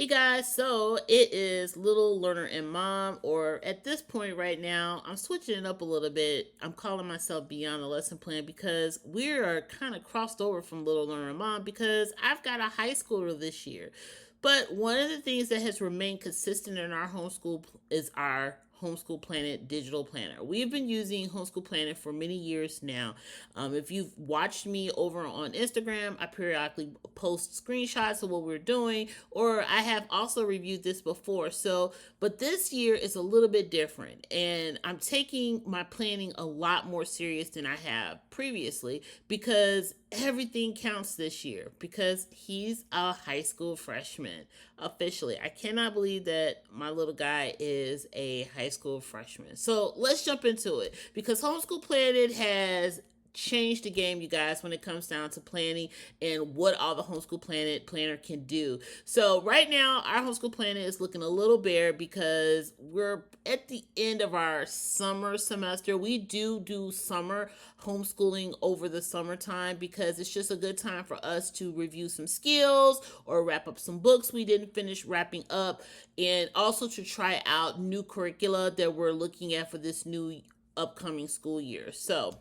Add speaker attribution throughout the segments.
Speaker 1: Hey guys, so it is little learner and mom, or at this point right now, I'm switching it up a little bit. I'm calling myself beyond the lesson plan because we are kind of crossed over from little learner and mom because I've got a high schooler this year. But one of the things that has remained consistent in our homeschool is our Homeschool Planet digital planner. We've been using Homeschool Planet for many years now. If you've watched me over on Instagram, I periodically post screenshots of what we're doing, or I have also reviewed this before. But this year is a little bit different, and I'm taking my planning a lot more serious than I have previously because everything counts this year because he's a high school freshman officially. I cannot believe that my little guy is a high school freshman. So let's jump into it because Homeschool Planet has changed the game, you guys, when it comes down to planning and what all the Homeschool Planet planner can do. So right now, our Homeschool Planet is looking a little bare because we're at the end of our summer semester. We do summer homeschooling over the summertime because it's just a good time for us to review some skills or wrap up some books we didn't finish wrapping up, and also to try out new curricula that we're looking at for this new upcoming school year. So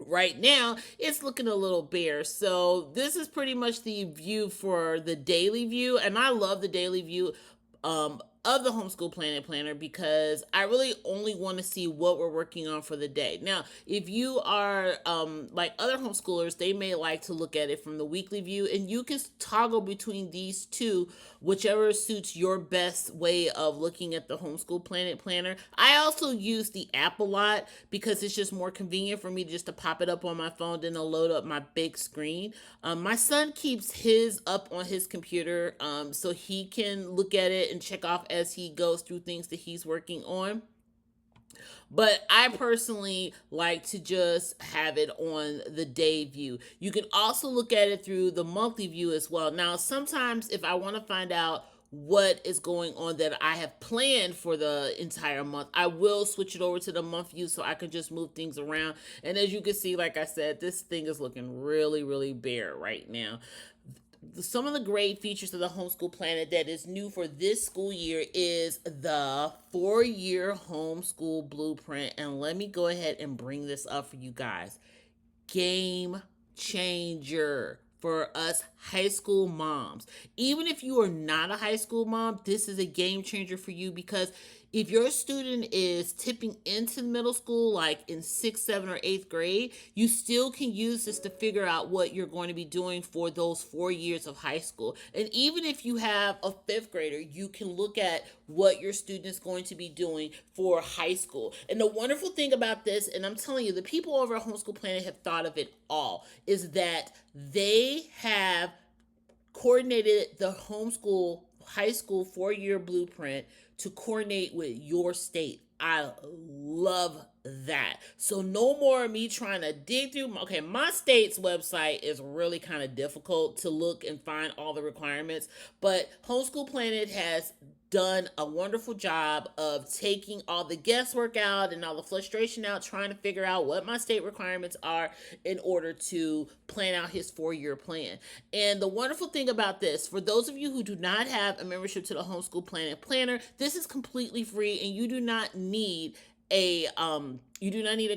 Speaker 1: right now it's looking a little bare. So this is pretty much the view for the daily view, and I love the daily view of the Homeschool Planet planner because I really only want to see what we're working on for the day. Now, if you are like other homeschoolers, they may like to look at it from the weekly view, and you can toggle between these two, whichever suits your best way of looking at the Homeschool Planet planner. I also use the app a lot because it's just more convenient for me just to pop it up on my phone than to load up my big screen. My son keeps his up on his computer so he can look at it and check off as he goes through things that he's working on. But I personally like to just have it on the day view. You can also look at it through the monthly view as well. Now, sometimes if I want to find out what is going on that I have planned for the entire month, I will switch it over to the month view so I can just move things around. And as you can see, like I said, this thing is looking really, really bare right now. Some of the great features of the Homeschool Planet that is new for this school year is the 4-year homeschool blueprint. And let me go ahead and bring this up for you guys. Game changer for us high school moms. Even if you are not a high school mom, this is a game changer for you because if your student is tipping into middle school, like in 6th, 7th, or 8th grade, you still can use this to figure out what you're going to be doing for those 4 years of high school. And even if you have a 5th grader, you can look at what your student is going to be doing for high school. And the wonderful thing about this, and I'm telling you, the people over at Homeschool Planet have thought of it all, is that they have coordinated the homeschool high school 4-year blueprint to coordinate with your state. I love that. So no more me trying to dig through. Okay, my state's website is really kind of difficult to look and find all the requirements, but Homeschool Planet has done a wonderful job of taking all the guesswork out and all the frustration out, trying to figure out what my state requirements are in order to plan out his 4-year plan. And the wonderful thing about this, for those of you who do not have a membership to the Homeschool Planet planner, this is completely free, and you do not need a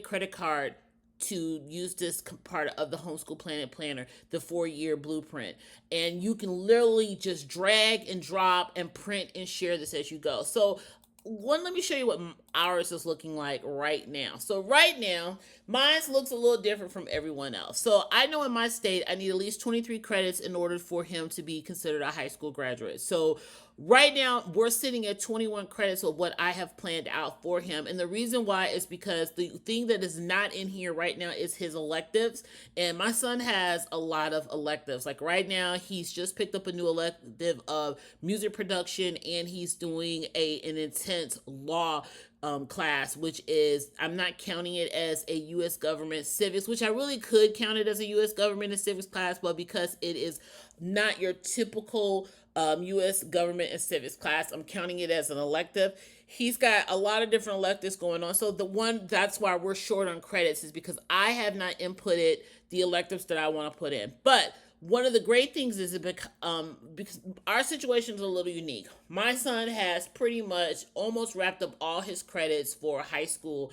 Speaker 1: credit card to use this part of the Homeschool Planet planner, the 4-year blueprint. And you can literally just drag and drop and print and share this as you go. So let me show you what ours is looking like right now. So right now, mine looks a little different from everyone else. So I know in my state, I need at least 23 credits in order for him to be considered a high school graduate. So right now, we're sitting at 21 credits of what I have planned out for him. And the reason why is because the thing that is not in here right now is his electives. And my son has a lot of electives. Like right now, he's just picked up a new elective of music production, and he's doing an intense law class, which is, I'm not counting it as a U.S. government civics, which I really could count it as a U.S. government and civics class, but because it is not your typical U.S. government and civics class, I'm counting it as an elective. He's got a lot of different electives going on. So that's why we're short on credits, is because I have not inputted the electives that I want to put in. But one of the great things is because our situation is a little unique. My son has pretty much almost wrapped up all his credits for high school.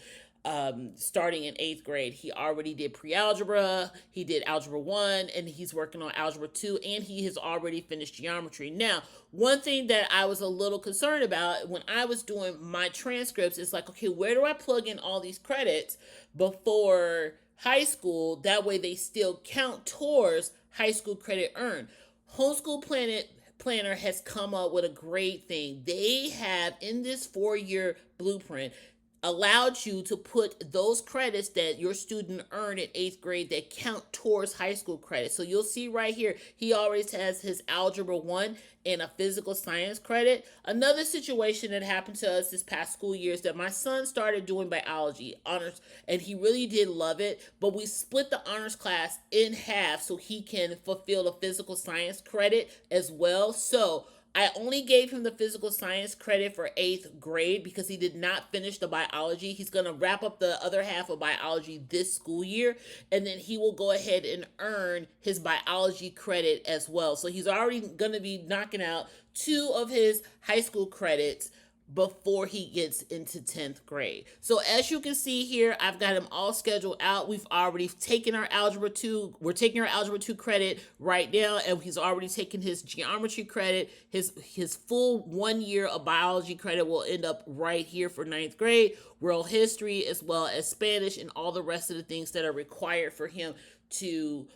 Speaker 1: Starting in eighth grade, he already did pre-algebra, he did algebra 1, and he's working on algebra 2, and he has already finished geometry. Now, one thing that I was a little concerned about when I was doing my transcripts is like, okay, where do I plug in all these credits before high school? That way they still count towards high school credit earned. Homeschool Planet Planner has come up with a great thing. They have in this 4-year blueprint allowed you to put those credits that your student earned in eighth grade that count towards high school credit. So you'll see right here, he always has his algebra 1 and a physical science credit. Another situation that happened to us this past school year is that my son started doing biology honors, and he really did love it, but we split the honors class in half so he can fulfill the physical science credit as well. So I only gave him the physical science credit for eighth grade because he did not finish the biology. He's going to wrap up the other half of biology this school year, and then he will go ahead and earn his biology credit as well. So he's already going to be knocking out 2 of his high school credits before he gets into 10th grade. So as you can see here, I've got him all scheduled out. We've already taken our algebra 2. We're taking our algebra 2 credit right now, and he's already taken his geometry credit. His full 1 year of biology credit will end up right here for 9th grade, world history, as well as Spanish and all the rest of the things that are required for him to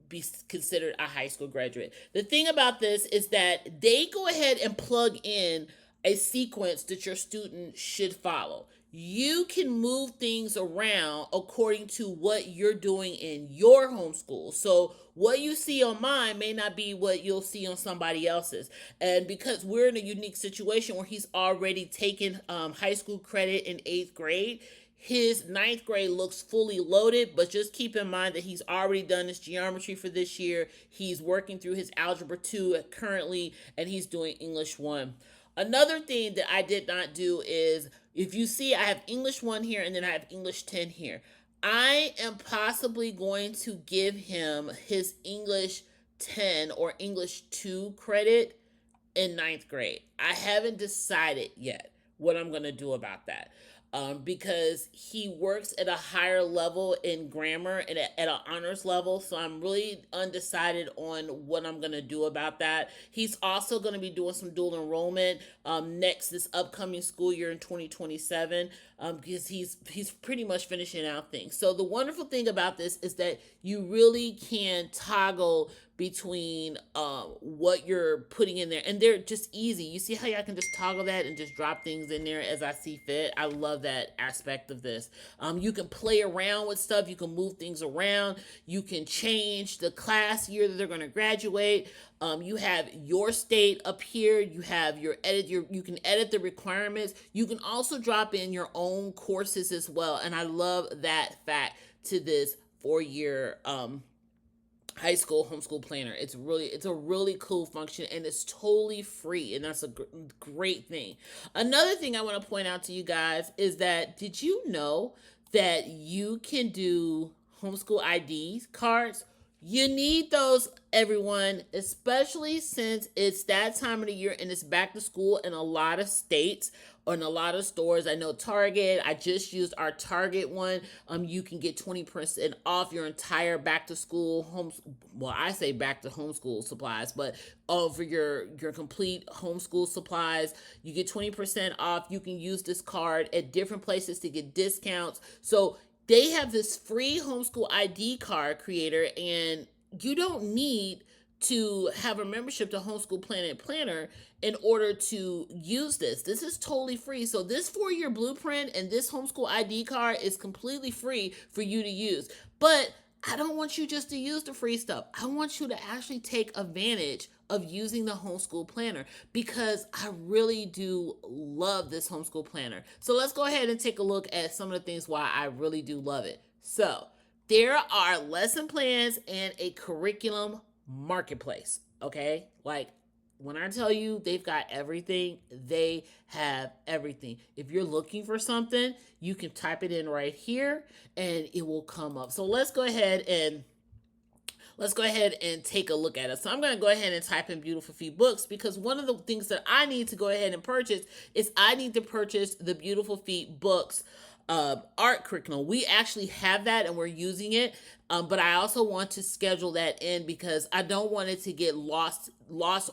Speaker 1: be considered a high school graduate. The thing about this is that they go ahead and plug in a sequence that your student should follow. You can move things around according to what you're doing in your homeschool. So what you see on mine may not be what you'll see on somebody else's. And because we're in a unique situation where he's already taken high school credit in 8th grade, his 9th grade looks fully loaded, but just keep in mind that he's already done his geometry for this year. He's working through his algebra 2 currently, and he's doing English 1. Another thing that I did not do is, if you see, I have English 1 here and then I have English 10 here. I am possibly going to give him his English 10 or English 2 credit in 9th grade. I haven't decided yet what I'm going to do about that. Because he works at a higher level in grammar and at an honors level. So I'm really undecided on what I'm going to do about that. He's also going to be doing some dual enrollment this upcoming school year in 2027 because he's pretty much finishing out things. So the wonderful thing about this is that you really can toggle between what you're putting in there, and they're just easy. You see how I can just toggle that and just drop things in there as I see fit. I love that aspect of this. You can play around with stuff. You can move things around. You can change the class year that they're going to graduate. You have your state up here. You have you can edit the requirements. You can also drop in your own courses as well, and I love that fact to this 4-year high school homeschool planner. It's a really cool function, and it's totally free, and that's a great thing. Another thing I want to point out to you guys is that, did you know that you can do homeschool ID cards? You need those, everyone, especially since it's that time of the year and it's back to school in a lot of states or in a lot of stores. I know Target, I just used our Target one. You can get 20% off your entire back to school I say back to homeschool supplies, but for your complete homeschool supplies, you get 20% off. You can use this card at different places to get discounts. So they have this free homeschool ID card creator, and you don't need to have a membership to Homeschool Planet Planner in order to use this. This is totally free. So this 4-year blueprint and this homeschool ID card is completely free for you to use. But I don't want you just to use the free stuff. I want you to actually take advantage of using the homeschool planner, because I really do love this homeschool planner. So let's go ahead and take a look at some of the things why I really do love it. So there are lesson plans and a curriculum marketplace. Okay, like when I tell you they've got everything, they have everything. If you're looking for something, you can type it in right here and it will come up. So let's go ahead and let's go ahead and take a look at it. So I'm going to go ahead and type in Beautiful Feet books, because one of the things that I need to go ahead and purchase is I need to purchase the Beautiful Feet books art curriculum. We actually have that and we're using it, but I also want to schedule that in because I don't want it to get lost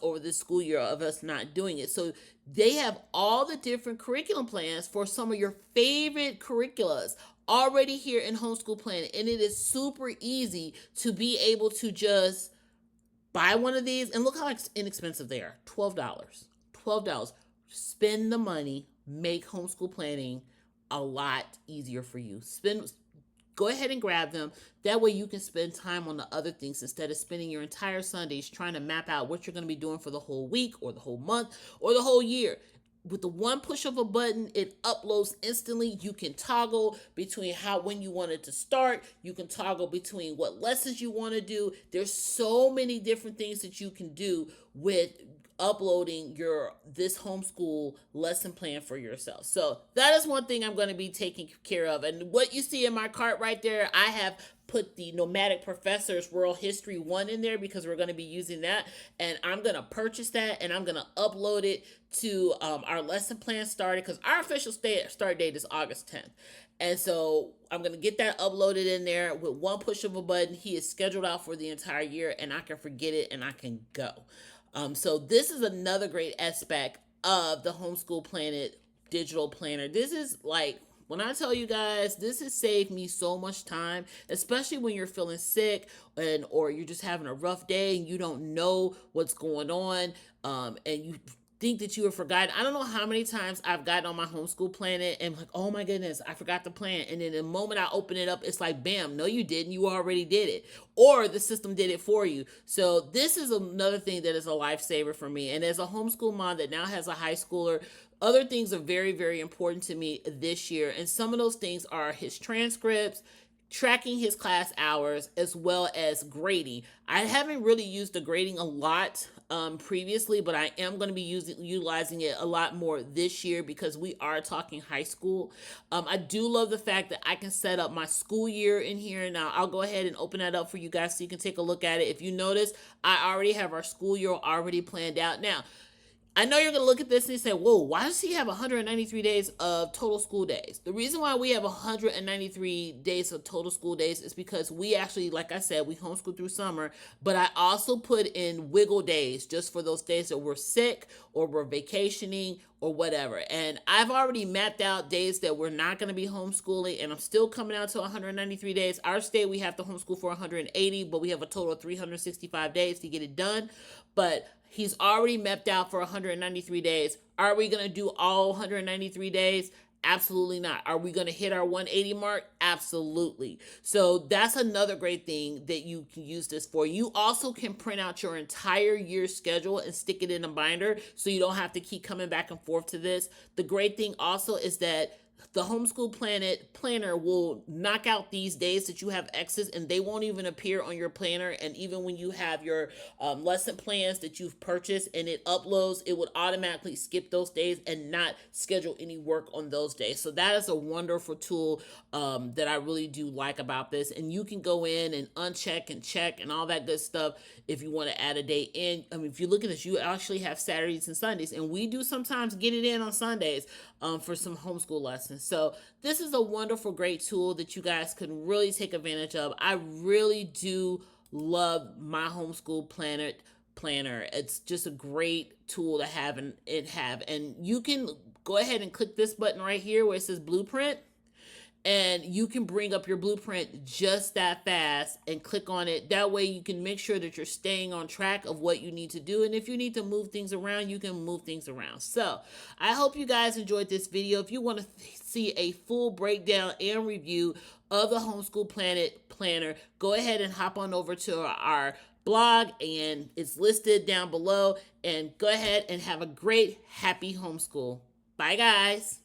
Speaker 1: over this school year of us not doing it. So they have all the different curriculum plans for some of your favorite curriculums already here in Homeschool Planet, and it is super easy to be able to just buy one of these. And look how inexpensive they are. $12. Spend the money, make homeschool planning a lot easier for you. Go ahead and grab them. That way you can spend time on the other things instead of spending your entire Sundays trying to map out what you're going to be doing for the whole week or the whole month or the whole year. With the one push of a button, it uploads instantly. You can toggle between when you want it to start. You can toggle between what lessons you want to do. There's so many different things that you can do with uploading this homeschool lesson plan for yourself. So that is one thing I'm going to be taking care of. And what you see in my cart right there, I have put the Nomadic Professor's World History 1 in there because we're going to be using that, and I'm going to purchase that and I'm going to upload it to our lesson plan started, because our official start date is August 10th. And so I'm going to get that uploaded in there with one push of a button. He is scheduled out for the entire year, and I can forget it and I can go. So this is another great aspect of the Homeschool Planet digital planner. This is like, when I tell you guys, this has saved me so much time, especially when you're feeling sick or you're just having a rough day and you don't know what's going on, and you think that you have forgotten. I don't know how many times I've gotten on my Homeschool Planet and like, oh my goodness, I forgot the plan. And then the moment I open it up, it's like, bam, no, you didn't. You already did it. Or the system did it for you. So this is another thing that is a lifesaver for me. And as a homeschool mom that now has a high schooler, other things are very, very important to me this year. And some of those things are his transcripts, tracking his class hours, as well as grading. I haven't really used the grading a lot previously, but I am going to be utilizing it a lot more this year because we are talking high school. I do love the fact that I can set up my school year in here. Now I'll go ahead and open that up for you guys so you can take a look at it. If you notice, I already have our school year already planned out. Now, I know you're going to look at this and say, whoa, why does he have 193 days of total school days? The reason why we have 193 days of total school days is because we actually, like I said, we homeschool through summer, but I also put in wiggle days just for those days that we're sick or we're vacationing or whatever. And I've already mapped out days that we're not going to be homeschooling, and I'm still coming out to 193 days. Our state, we have to homeschool for 180, but we have a total of 365 days to get it done. But he's already mapped out for 193 days. Are we going to do all 193 days? Absolutely not. Are we going to hit our 180 mark? Absolutely. So that's another great thing that you can use this for. You also can print out your entire year schedule and stick it in a binder so you don't have to keep coming back and forth to this. The great thing also is that the Homeschool Planet planner will knock out these days that you have excess, and they won't even appear on your planner. And even when you have your lesson plans that you've purchased and it uploads, it would automatically skip those days and not schedule any work on those days. So that is a wonderful tool that I really do like about this. And you can go in and uncheck and check and all that good stuff if you want to add a day in. I mean, if you look at this, you actually have Saturdays and Sundays, and we do sometimes get it in on Sundays for some homeschool lessons. So this is a wonderful, great tool that you guys can really take advantage of. I really do love my Homeschool Planet planner. It's just a great tool to have and you can go ahead and click this button right here where it says blueprint, and you can bring up your blueprint just that fast and click on it. That way you can make sure that you're staying on track of what you need to do. And if you need to move things around, you can move things around. So I hope you guys enjoyed this video. If you want to see a full breakdown and review of the Homeschool Planet planner, go ahead and hop on over to our blog, and it's listed down below. And go ahead and have a great, happy homeschool. Bye, guys.